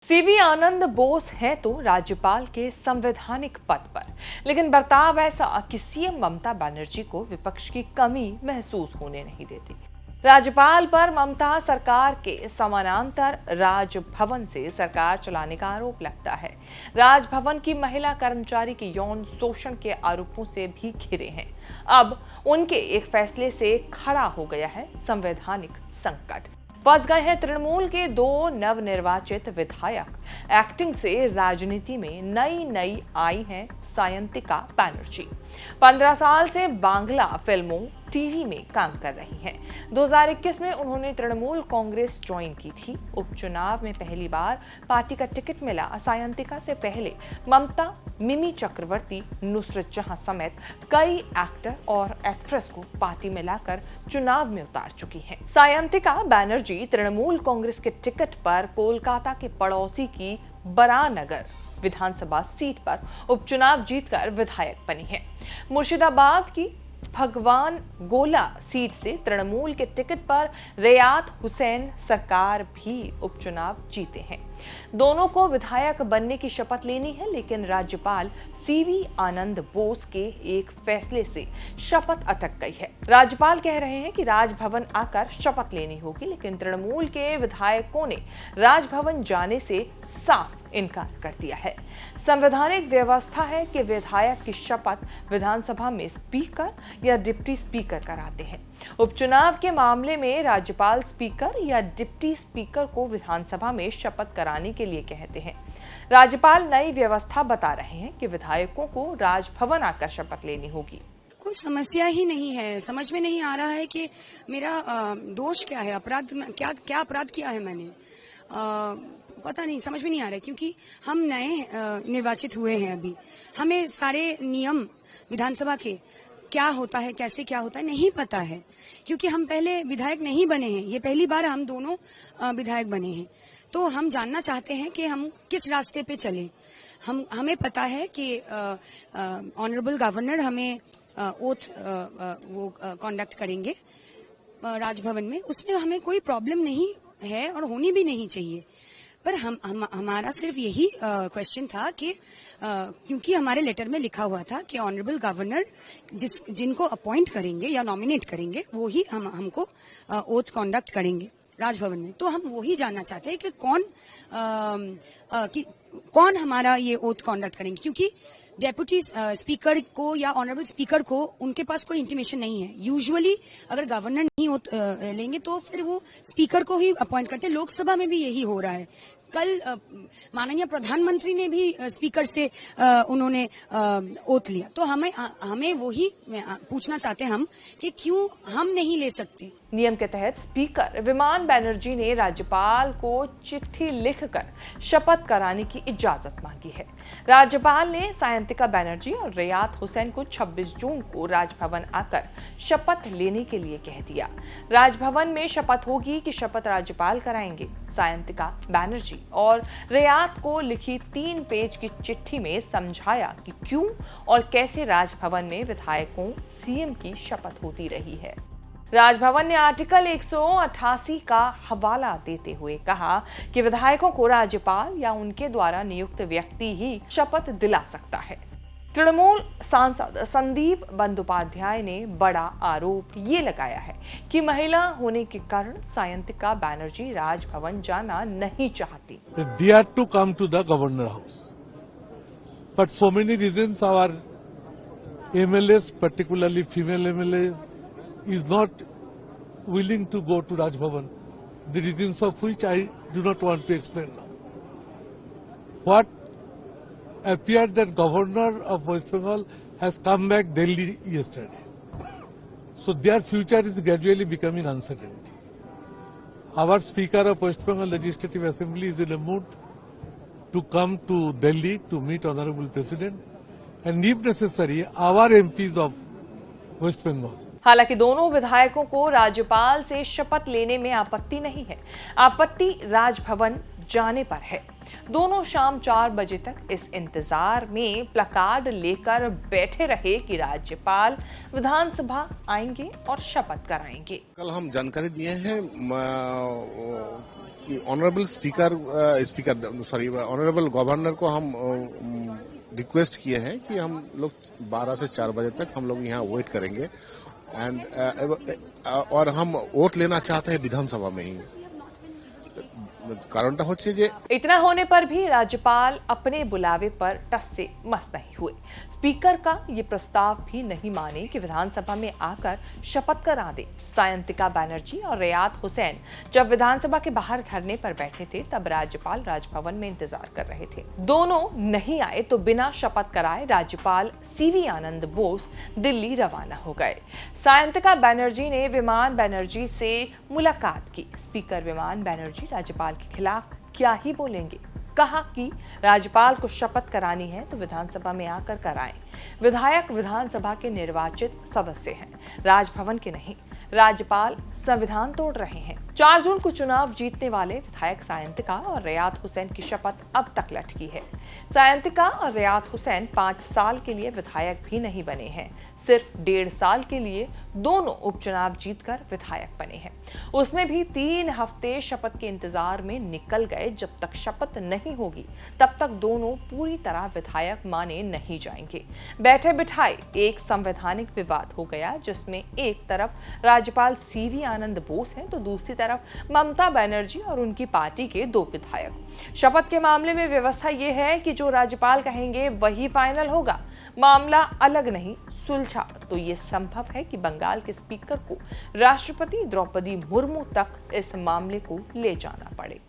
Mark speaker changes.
Speaker 1: CV आनंद बोस हैं तो राज्यपाल के संवैधानिक पद पर, लेकिन बर्ताव ऐसा कि सीएम ममता बनर्जी को विपक्ष की कमी महसूस होने नहीं देती। राज्यपाल पर ममता सरकार के समानांतर राजभवन से सरकार चलाने का आरोप लगता है। राजभवन की महिला कर्मचारी के यौन शोषण के आरोपों से भी घिरे हैं। अब उनके एक फैसले से खड़ा हो गया है संवैधानिक संकट। फंस गए हैं तृणमूल के दो नवनिर्वाचित विधायक। एक्टिंग से राजनीति में नई आई हैं सायंतिका बैनर्जी। 15 साल से बांग्ला फिल्मों टीवी में काम कर रही हैं। 2021 में उन्होंने तृणमूल कांग्रेस ज्वाइन की थी। उपचुनाव में पहली बार पार्टी का टिकट मिला। सायंतिका से पहले ममता, मिमी चक्रवर्ती, नुसरत जहां समेत कई एक्टर और एक्ट्रेस को पार्टी में लाकर चुनाव में उतार चुकी हैं। सायंतिका बैनर्जी तृणमूल कांग्रेस के टिकट पर कोलकाता के पड़ोसी की बरानगर विधानसभा सीट पर उपचुनाव जीतकर विधायक बनी है। मुर्शिदाबाद की भगवान गोला सीट से तृणमूल के टिकट पर रियात हुसैन सरकार भी उपचुनाव जीते हैं। दोनों को विधायक बनने की शपथ लेनी है, लेकिन राज्यपाल सीवी आनंद बोस के एक फैसले से शपथ अटक गई है। राज्यपाल कह रहे हैं कि राजभवन आकर शपथ लेनी होगी, लेकिन तृणमूल के विधायकों ने राजभवन जाने से साफ इनकार कर दिया है। संवैधानिक व्यवस्था है कि विधायक की शपथ विधानसभा में स्पीकर या डिप्टी स्पीकर कराते हैं। उपचुनाव के मामले में राज्यपाल स्पीकर या डिप्टी स्पीकर को विधानसभा में शपथ कराने के लिए कहते हैं। राज्यपाल नई व्यवस्था बता रहे हैं कि विधायकों को राजभवन आकर शपथ लेनी होगी।
Speaker 2: कोई समस्या ही नहीं है। समझ में नहीं आ रहा है कि मेरा दोष क्या है, अपराध क्या अपराध किया है मैंने। पता नहीं, समझ में नहीं आ रहा है, क्योंकि हम नए निर्वाचित हुए हैं। अभी हमें सारे नियम विधानसभा के क्या होता है, कैसे क्या होता है, नहीं पता है, क्योंकि हम पहले विधायक नहीं बने हैं। ये पहली बार हम दोनों विधायक बने हैं। तो हम जानना चाहते हैं कि हम किस रास्ते पे चलें। हमें पता है कि ऑनरेबल गवर्नर हमें ओथ वो कॉन्डक्ट करेंगे राजभवन में। उसमें हमें कोई प्रॉब्लम नहीं है और होनी भी नहीं चाहिए। पर हमारा सिर्फ यही क्वेश्चन था कि क्योंकि हमारे लेटर में लिखा हुआ था कि ऑनरेबल गवर्नर जिनको अपॉइंट करेंगे या नॉमिनेट करेंगे वो ही हमको ओथ कॉन्डक्ट करेंगे राजभवन में। तो हम वही जानना चाहते हैं कि कौन हमारा ये ओथ कॉन्डक्ट करेंगे, क्योंकि डेप्यूटी स्पीकर को या ऑनरेबल स्पीकर को उनके पास कोई इंटीमेशन नहीं है। यूजुअली अगर गवर्नर नहीं लेंगे तो फिर वो स्पीकर को ही अपॉइंट करते हैं। लोकसभा में भी यही हो रहा है। कल माननीय प्रधानमंत्री ने भी स्पीकर से उन्होंने ओथ लिया। तो हमें वही पूछना चाहते हैं हम कि क्यों हम नहीं ले सकते।
Speaker 1: नियम के तहत स्पीकर विमान बैनर्जी ने राज्यपाल को चिट्ठी लिखकर शपथ कराने की इजाजत मांगी है। राज्यपाल ने सायंतिका बैनर्जी और रियात हुसैन को 26 जून को राजभवन आकर शपथ लेने के लिए कह दिया। राजभवन में शपथ होगी कि शपथ राज्यपाल कराएंगे। सायंतिका बैनर्जी और रियात को लिखी 3 पेज की चिट्ठी में समझाया कि क्यों और कैसे राजभवन में विधायकों सीएम की शपथ होती रही है। राजभवन ने आर्टिकल 188 का हवाला देते हुए कहा कि विधायकों को राज्यपाल या उनके द्वारा नियुक्त व्यक्ति ही शपथ दिला सकता है। तृणमूल सांसद संदीप बंदोपाध्याय ने बड़ा आरोप ये लगाया है कि महिला होने के कारण सायंतिका बैनर्जी राजभवन जाना नहीं चाहती।
Speaker 3: They had to come to the governor house, but so many reasons our MLAs, particularly female MLA, is not willing to go to Rajbhavan. The reasons of which I do not want to explain now. What appeared that governor of West Bengal has come back Delhi yesterday. So their future is gradually becoming uncertainty. Our Speaker of West Bengal Legislative Assembly is in a mood to come to Delhi to meet Honorable President and if necessary our MPs of West Bengal.
Speaker 1: हालांकि दोनों विधायकों को राज्यपाल से शपथ लेने में आपत्ति नहीं है। आपत्ति राजभवन जाने पर है। दोनों शाम 4 बजे तक इस इंतजार में प्लकार्ड लेकर बैठे रहे कि राज्यपाल विधानसभा आएंगे और शपथ कराएंगे।
Speaker 4: कल हम जानकारी दिए हैं ऑनरेबल ऑनरेबल गवर्नर को हम रिक्वेस्ट किए हैं कि हम लोग 12 से 4 बजे तक हम लोग यहाँ वेट करेंगे और हम वोट लेना चाहते हैं विधानसभा में ही। कारणটা হচ্ছে যে
Speaker 1: इतना होने पर भी राज्यपाल अपने बुलावे पर टस से मस नहीं हुए। स्पीकर का ये प्रस्ताव भी नहीं माने कि विधानसभा में आकर शपथ करा दे। सायंतिका बैनर्जी और रियात हुसैन जब विधानसभा के बाहर धरने पर बैठे थे तब राज्यपाल राजभवन में इंतजार कर रहे थे। दोनों नहीं आए तो बिना शपथ कराए राज्यपाल सीवी आनंद बोस दिल्ली रवाना हो गए। सायंतिका बैनर्जी ने विमान बैनर्जी से मुलाकात की। स्पीकर विमान बैनर्जी राज्यपाल के खिलाफ क्या ही बोलेंगे। कहा कि राज्यपाल को शपथ करानी है तो विधानसभा में आकर कराएं। विधायक विधानसभा के निर्वाचित सदस्य हैं, राजभवन के नहीं। राज्यपाल संविधान तोड़ रहे हैं। 4 जून को चुनाव जीतने वाले विधायक सायंतिका और रियात हुसैन की शपथ अब तक लटकी है। सायंतिका और रियात हुसैन 5 साल के लिए विधायक भी नहीं बने हैं, सिर्फ 1.5 साल के लिए दोनों उपचुनाव जीतकर विधायक बने हैं। उसमें भी 3 हफ्ते शपथ के इंतजार में निकल गए। जब तक शपथ नहीं होगी तब तक दोनों पूरी तरह विधायक माने नहीं जाएंगे। बैठे बिठाए एक संवैधानिक विवाद हो गया, जिसमें एक तरफ राज्यपाल सीवी आनंद बोस हैं तो दूसरी तरफ ममता बनर्जी और उनकी पार्टी के 2 विधायक। शपथ के मामले में व्यवस्था यह है कि जो राज्यपाल कहेंगे वही फाइनल होगा। मामला अलग नहीं सुलझा तो ये संभव है कि बंगाल के स्पीकर को राष्ट्रपति द्रौपदी मुर्मू तक इस मामले को ले जाना पड़े।